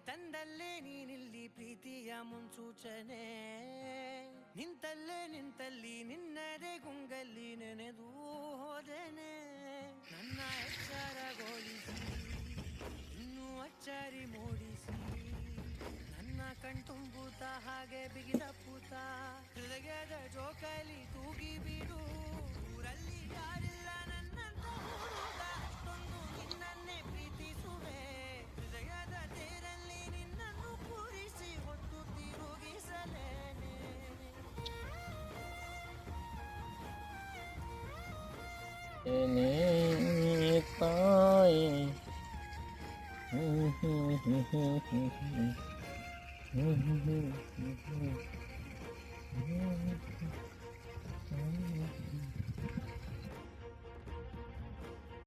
ತಂದಲ್ಲೇ ನೀನಿಲ್ಲಿ ಪ್ರೀತಿಯ ಮುನ್ಸೂಚನೆ, ನಿಂತಲ್ಲಿ ನಿನ್ನದೇ ಗುಂಗಲ್ಲಿ ನೆನೆದು ಹೋದೆನೆ. ನನ್ನ ಎಚ್ಚರಗೊಳಿಸಿ ಇನ್ನೂ ಅಚ್ಚರಿ ಮೂಡಿಸಿ, ನನ್ನ ಕಣ್ತುಂಬುತ್ತ ಹಾಗೆ ಬಿಗಿದ ಪೂತ ಹೃದಯದ ಜೋಕಾಲಿ